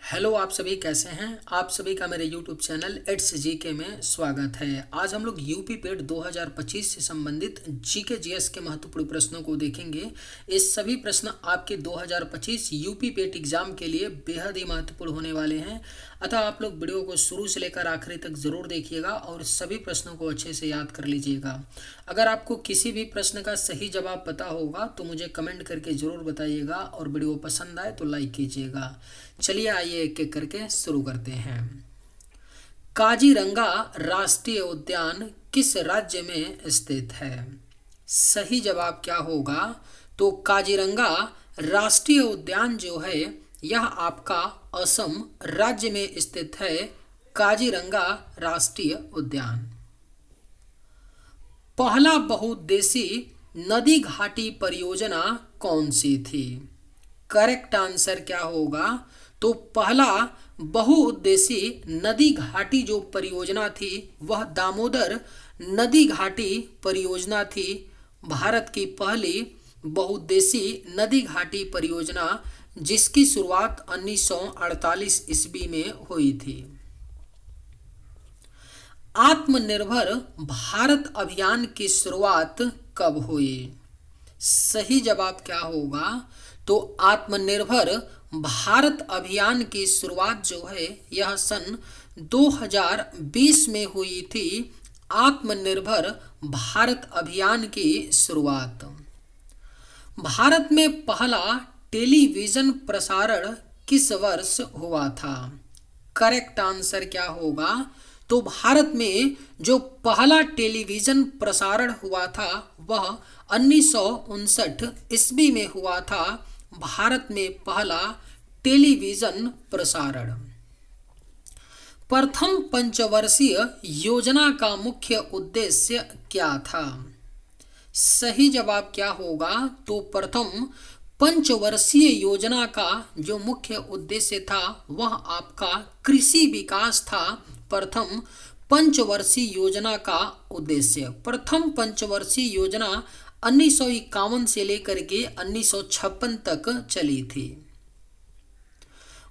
Hello, आप सभी कैसे हैं। आप सभी का मेरे YouTube चैनल इट्स जीके में स्वागत है। आज हम लोग यूपी पेट 2025 से संबंधित जीके जीएस के महत्वपूर्ण प्रश्नों को देखेंगे। ये सभी प्रश्न आपके 2025 यूपी पेट एग्जाम के लिए बेहद ही महत्वपूर्ण होने वाले हैं। अतः आप लोग वीडियो को शुरू से लेकर आखिरी तक जरूर देखिएगा और सभी प्रश्नों को अच्छे से याद कर लीजिएगा। अगर आपको किसी भी प्रश्न का सही जवाब पता होगा तो मुझे कमेंट करके जरूर बताइएगा और वीडियो पसंद आए तो लाइक कीजिएगा। चलिए आइए एक एक करके शुरू करते हैं। काजीरंगा राष्ट्रीय उद्यान किस राज्य में स्थित है? सही जवाब क्या होगा? तो काजीरंगा राष्ट्रीय उद्यान जो है यह आपका असम राज्य में स्थित है। काजीरंगा राष्ट्रीय उद्यान। पहला बहुउद्देशीय नदी घाटी परियोजना कौन सी थी? करेक्ट आंसर क्या होगा? तो पहला बहुउद्देशीय नदी घाटी जो परियोजना थी वह दामोदर नदी घाटी परियोजना थी। भारत की पहली बहुउद्देशीय नदी घाटी परियोजना जिसकी शुरुआत 1948 ईस्वी में हुई थी। आत्मनिर्भर भारत अभियान की शुरुआत कब हुई? सही जवाब क्या होगा? तो आत्मनिर्भर भारत अभियान की शुरुआत जो है यह सन 2020 में हुई थी। आत्मनिर्भर भारत अभियान की शुरुआत। भारत में पहला टेलीविजन प्रसारण किस वर्ष हुआ था? करेक्ट आंसर क्या होगा? तो भारत में जो पहला टेलीविजन प्रसारण हुआ था वह 1959 ईस्वी में हुआ था। भारत में पहला टेलीविजन प्रसारण। प्रथम पंचवर्षीय योजना का मुख्य उद्देश्य क्या था? सही जवाब क्या होगा? तो प्रथम पंचवर्षीय योजना का जो मुख्य उद्देश्य था वह आपका कृषि विकास था। प्रथम पंचवर्षीय योजना का उद्देश्य। प्रथम पंचवर्षीय योजना 1951 से लेकर के 1956 तक चली थी।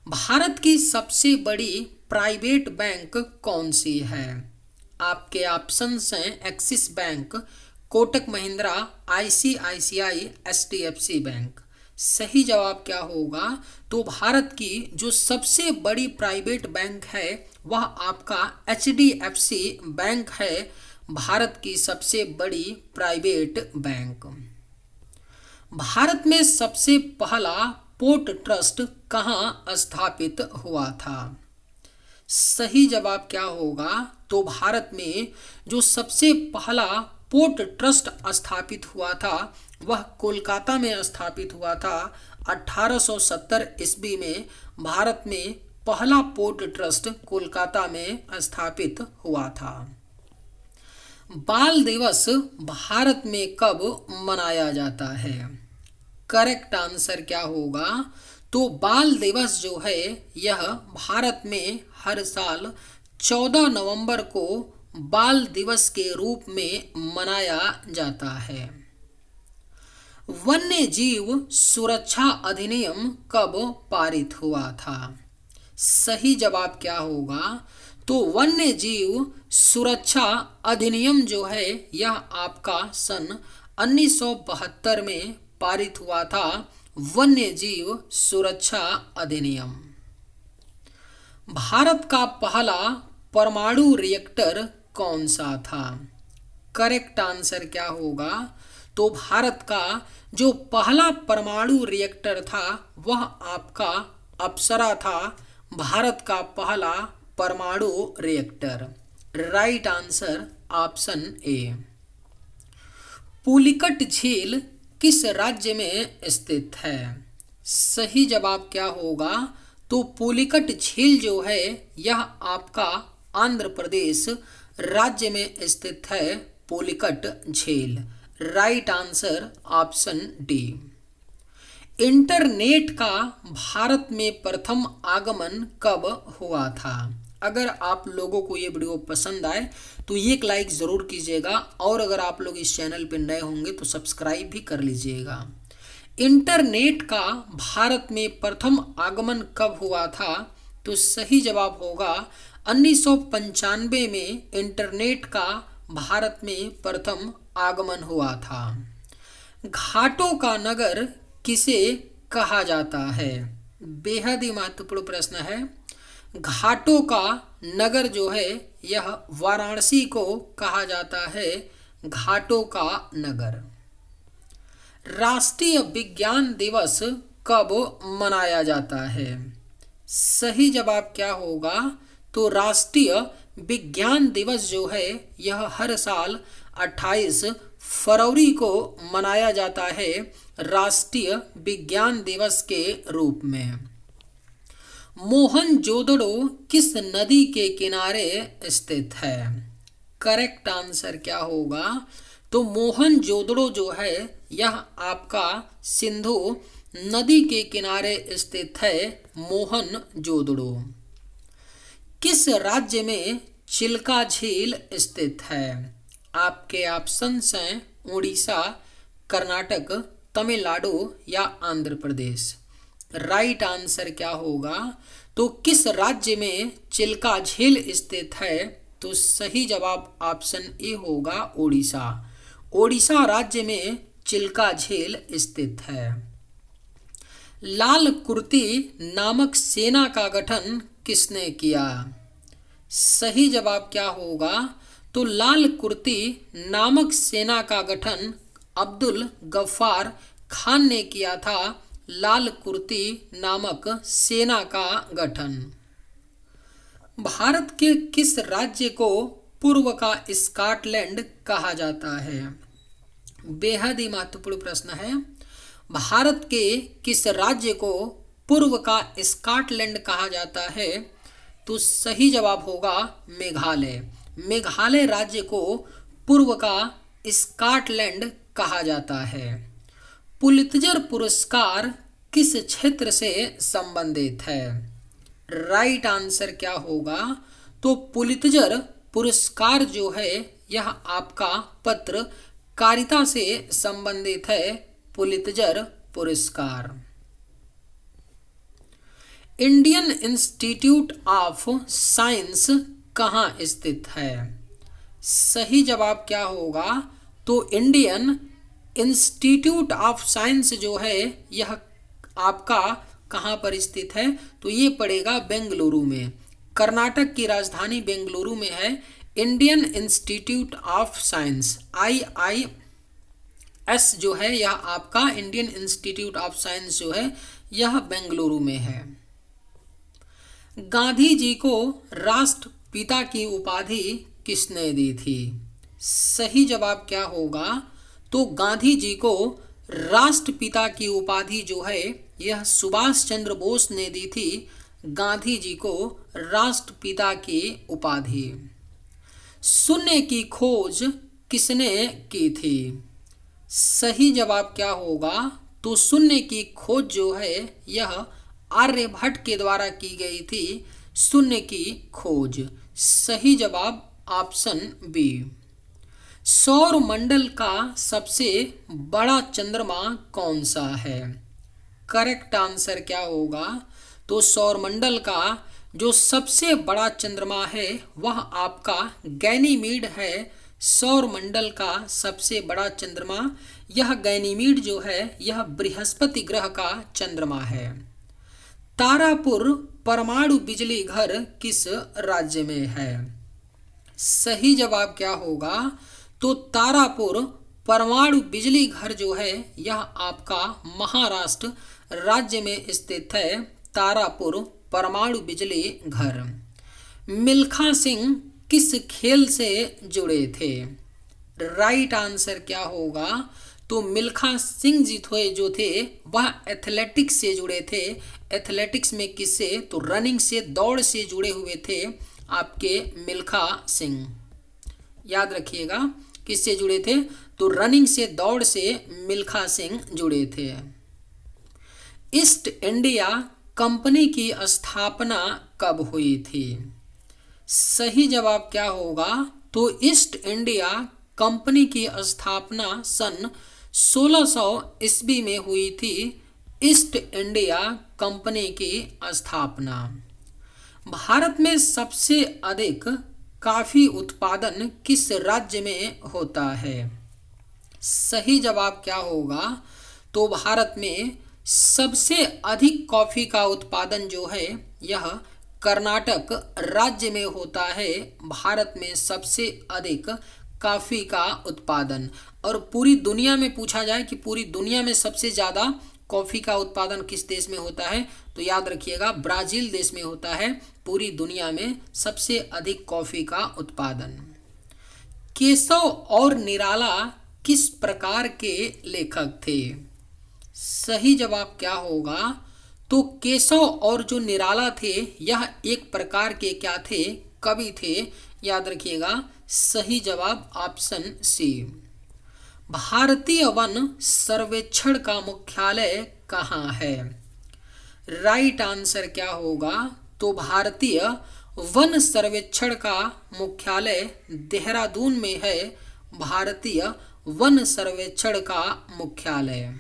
भारत की सबसे बड़ी प्राइवेट बैंक कौन सी है? आपके ऑप्शंस हैं axis bank, Kotak Mahindra, ICICI, HDFC bank. सही जवाब क्या होगा? तो भारत की जो सबसे बड़ी प्राइवेट बैंक है वह आपका एचडीएफसी बैंक है। भारत की सबसे बड़ी प्राइवेट बैंक। भारत में सबसे पहला पोर्ट ट्रस्ट कहाँ स्थापित हुआ था? सही जवाब क्या होगा? तो भारत में जो सबसे पहला पोर्ट ट्रस्ट स्थापित हुआ था वह कोलकाता में स्थापित हुआ था। 1870 ईस्वी में भारत में पहला पोर्ट ट्रस्ट कोलकाता में स्थापित हुआ था। बाल दिवस भारत में कब मनाया जाता है? करेक्ट आंसर क्या होगा? तो बाल दिवस जो है यह भारत में हर साल 14 नवंबर को बाल दिवस के रूप में मनाया जाता है। वन्य जीव सुरक्षा अधिनियम कब पारित हुआ था? सही जवाब क्या होगा? तो वन्य जीव सुरक्षा अधिनियम जो है यह आपका सन 1972 में पारित हुआ था। वन्य जीव सुरक्षा अधिनियम। भारत का पहला परमाणु रिएक्टर कौन सा था? करेक्ट आंसर क्या होगा? तो भारत का जो पहला परमाणु रिएक्टर था वह आपका अप्सरा था। भारत का पहला परमाणु reactor. Right answer option A. Pulicat झील किस राज्य में स्थित है? सही जवाब क्या होगा? तो पुलिकट झील जो है यह आपका आंध्र प्रदेश राज्य में स्थित है। पुलिकट झील। Right answer option D. Internet का भारत में प्रथम आगमन कब हुआ था? अगर आप लोगों को ये वीडियो पसंद आए तो एक लाइक ज़रूर कीजिएगा और अगर आप लोग इस चैनल पर नए होंगे तो सब्सक्राइब भी कर लीजिएगा। इंटरनेट का भारत में प्रथम आगमन कब हुआ था? तो सही जवाब होगा 1995 में इंटरनेट का भारत में प्रथम आगमन हुआ था। घाटों का नगर किसे कहा जाता है? बेहद ही महत्वपूर्ण प्रश्न है। घाटों का नगर जो है यह वाराणसी को कहा जाता है, घाटों का नगर। राष्ट्रीय विज्ञान दिवस कब मनाया जाता है? सही जवाब क्या होगा? तो राष्ट्रीय विज्ञान दिवस जो है यह हर साल 28 फरवरी को मनाया जाता है, राष्ट्रीय विज्ञान दिवस के रूप में। मोहनजोदड़ो किस नदी के किनारे स्थित है? करेक्ट आंसर क्या होगा? तो मोहनजोदड़ो जो है यह आपका सिंधु नदी के किनारे स्थित है, मोहनजोदड़ो। किस राज्य में चिल्का झील स्थित है? आपके ऑप्शंस हैं उड़ीसा, कर्नाटक, तमिलनाडु या आंध्र प्रदेश। राइट आंसर क्या होगा? तो किस राज्य में चिल्का झील स्थित है? तो सही जवाब ऑप्शन ए होगा उड़ीसा। ओडिशा राज्य में चिल्का झील स्थित है। लाल कुर्ती नामक सेना का गठन किसने किया? सही जवाब क्या होगा? तो लाल कुर्ती नामक सेना का गठन अब्दुल गफ्फार खान ने किया था, लाल कुर्ती नामक सेना का गठन। भारत के किस राज्य को पूर्व का स्कॉटलैंड कहा जाता है? बेहद ही महत्वपूर्ण प्रश्न है। भारत के किस राज्य को पूर्व का स्कॉटलैंड कहा जाता है? तो सही जवाब होगा मेघालय। मेघालय राज्य को पूर्व का स्कॉटलैंड कहा जाता है। पुलित्जर पुरस्कार किस क्षेत्र से संबंधित है? राइट आंसर क्या होगा? तो पुलित्जर पुरस्कार जो है यह आपका पत्रकारिता से संबंधित है, पुलित्जर पुरस्कार। इंडियन इंस्टीट्यूट ऑफ साइंस कहाँ स्थित है? सही जवाब क्या होगा? तो इंडियन इंस्टीट्यूट ऑफ साइंस जो है यह आपका कहाँ पर स्थित है? तो ये पड़ेगा बेंगलुरु में। कर्नाटक की राजधानी बेंगलुरु में है Indian institute of science, IIS जो है यह आपका इंडियन इंस्टीट्यूट ऑफ साइंस जो है यह बेंगलुरु में है। गांधी जी को राष्ट्रपिता की उपाधि किसने दी थी? सही जवाब क्या होगा? तो गांधी जी को राष्ट्रपिता की उपाधि जो है यह सुभाष चंद्र बोस ने दी थी, गांधी जी को राष्ट्रपिता की उपाधि। शून्य की खोज किसने की थी? सही जवाब क्या होगा? तो शून्य की खोज जो है यह आर्यभट्ट के द्वारा की गई थी, शून्य की खोज। सही जवाब ऑप्शन बी। सौर मंडल का सबसे बड़ा चंद्रमा कौन सा है? करेक्ट आंसर क्या होगा? तो सौर मंडल का जो सबसे बड़ा चंद्रमा है वह आपका गैनीमीड है। सौर मंडल का सबसे बड़ा चंद्रमा यह गैनीमीड जो है यह बृहस्पति ग्रह का चंद्रमा है। तारापुर परमाणु बिजली घर किस राज्य में है? सही जवाब क्या होगा? तो तारापुर परमाणु बिजली घर जो है यह आपका महाराष्ट्र राज्य में स्थित है, तारापुर परमाणु बिजली घर। मिल्खा सिंह किस खेल से जुड़े थे? राइट आंसर क्या होगा? तो मिल्खा सिंह जी जो थे वह एथलेटिक्स से जुड़े थे। एथलेटिक्स में किससे? तो रनिंग से, दौड़ से जुड़े हुए थे आपके मिल्खा सिंह। याद रखिएगा किससे जुड़े थे? तो रनिंग से, दौड़ से मिल्खा सिंह जुड़े थे। ईस्ट इंडिया कंपनी की स्थापना कब हुई थी? सही जवाब क्या होगा? तो ईस्ट इंडिया कंपनी की स्थापना सन 1600 ईस्वी में हुई थी। ईस्ट इंडिया कंपनी की स्थापना। भारत में सबसे अधिक कॉफी उत्पादन किस राज्य में होता है? सही जवाब क्या होगा? तो भारत में सबसे अधिक कॉफी का उत्पादन जो है यह कर्नाटक राज्य में होता है। भारत में सबसे अधिक कॉफी का उत्पादन। और पूरी दुनिया में पूछा जाए कि पूरी दुनिया में सबसे ज़्यादा कॉफ़ी का उत्पादन किस देश में होता है, तो याद रखिएगा ब्राज़ील देश में होता है पूरी दुनिया में सबसे अधिक कॉफ़ी का उत्पादन। केशव और निराला किस प्रकार के लेखक थे? सही जवाब क्या होगा? तो केशव और जो निराला थे यह एक प्रकार के क्या थे? कवि थे। याद रखिएगा सही जवाब ऑप्शन सी। भारतीय वन सर्वेक्षण का मुख्यालय कहाँ है? राइट आंसर क्या होगा? तो भारतीय वन सर्वेक्षण का मुख्यालय देहरादून में है। भारतीय वन सर्वेक्षण का मुख्यालय।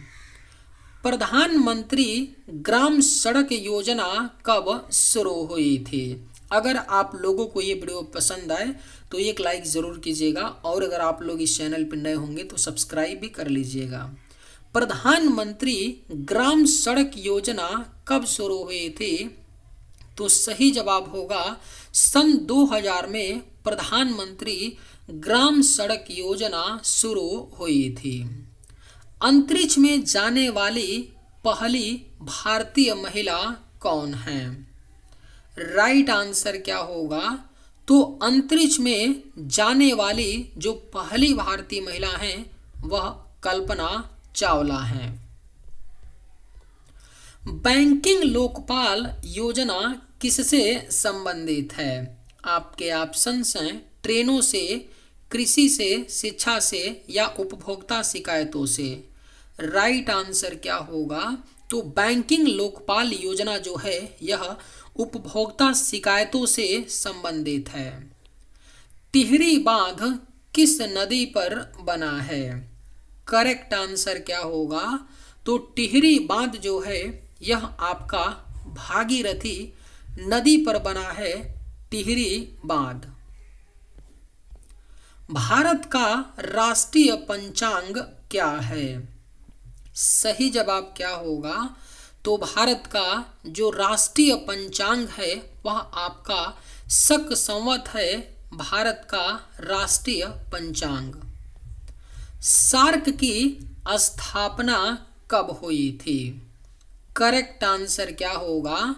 प्रधानमंत्री ग्राम सड़क योजना कब शुरू हुई थी? अगर आप लोगों को ये वीडियो पसंद आए तो एक लाइक ज़रूर कीजिएगा, और अगर आप लोग इस चैनल पर नए होंगे तो सब्सक्राइब भी कर लीजिएगा। प्रधानमंत्री ग्राम सड़क योजना कब शुरू हुई थी? तो सही जवाब होगा सन 2000 में प्रधानमंत्री ग्राम सड़क योजना शुरू हुई थी। अंतरिक्ष में जाने वाली पहली भारतीय महिला कौन है? राइट आंसर क्या होगा? तो अंतरिक्ष में जाने वाली जो पहली भारतीय महिला हैं वह कल्पना चावला हैं। बैंकिंग लोकपाल योजना किससे संबंधित है? आपके ऑप्शंस हैं ट्रेनों से, कृषि से, शिक्षा से या उपभोक्ता शिकायतों से। राइट आंसर क्या होगा? तो बैंकिंग लोकपाल योजना जो है यह उपभोक्ता शिकायतों से संबंधित है। टिहरी बांध किस नदी पर बना है? करेक्ट आंसर क्या होगा? तो टिहरी बांध जो है यह आपका भागीरथी नदी पर बना है टिहरी बांध। भारत का राष्ट्रीय पंचांग क्या है? सही जवाब क्या होगा? तो भारत का जो राष्ट्रीय पंचांग है वह आपका शक संवत है। भारत का राष्ट्रीय पंचांग। सार्क की स्थापना कब हुई थी? करेक्ट आंसर क्या होगा?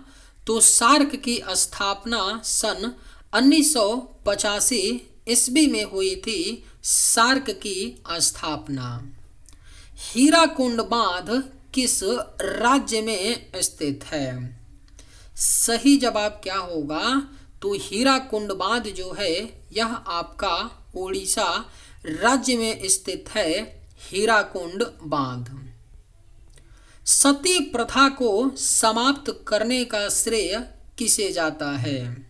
तो सार्क की स्थापना सन 1985 ईस्वी में हुई थी। सार्क की स्थापना। हीराकुंड बांध किस राज्य में स्थित है? सही जवाब क्या होगा? तो हीराकुंड बांध जो है यह आपका उड़ीसा राज्य में स्थित है। हीराकुंड बांध। सती प्रथा को समाप्त करने का श्रेय किसे जाता है?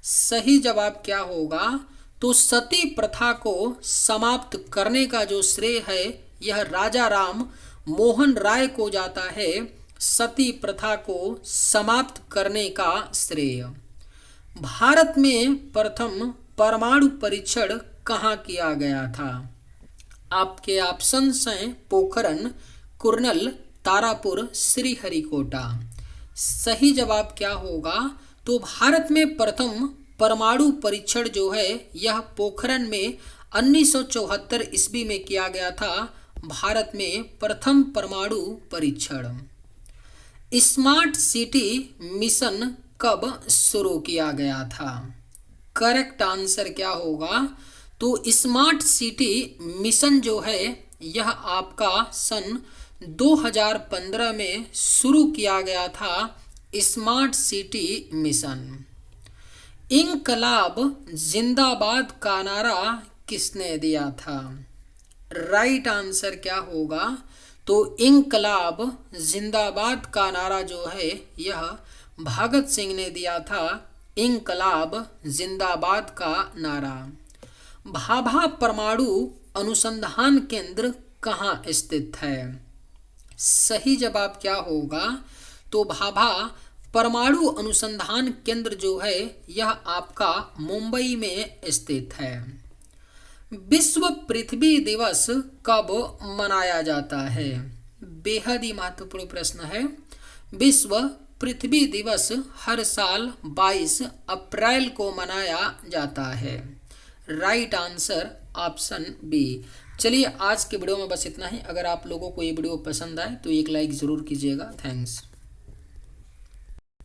सही जवाब क्या होगा? तो सती प्रथा को समाप्त करने का जो श्रेय है यह राजा राम मोहन राय को जाता है। सती प्रथा को समाप्त करने का श्रेय। भारत में प्रथम परमाणु परीक्षण कहाँ किया गया था? आपके ऑप्शंस हैं पोखरण, कुर्नल, तारापुर, श्रीहरिकोटा। सही जवाब क्या होगा? तो भारत में प्रथम परमाणु परीक्षण जो है यह पोखरण में 1974 ईस्वी में किया गया था। भारत में प्रथम परमाणु परीक्षण। स्मार्ट सिटी मिशन कब शुरू किया गया था? करेक्ट आंसर क्या होगा? तो स्मार्ट सिटी मिशन जो है यह आपका सन 2015 में शुरू किया गया था। Smart city mission. इंकलाब जिंदाबाद का नारा किसने दिया था? राइट आंसर क्या होगा? तो इंकलाब जिंदाबाद का नारा जो है यह भगत सिंह ने दिया था। इंकलाब जिंदाबाद का नारा। भाभा परमाणु अनुसंधान केंद्र कहाँ स्थित है? सही जवाब क्या होगा? तो भाभा परमाणु अनुसंधान केंद्र जो है यह आपका मुंबई में स्थित है। विश्व पृथ्वी दिवस कब मनाया जाता है? बेहद ही महत्वपूर्ण प्रश्न है। विश्व पृथ्वी दिवस हर साल 22 अप्रैल को मनाया जाता है। Right answer option B. चलिए आज के वीडियो में बस इतना ही। अगर आप लोगों को ये वीडियो पसंद आए तो एक लाइक ज़रूर कीजिएगा। थैंक्स।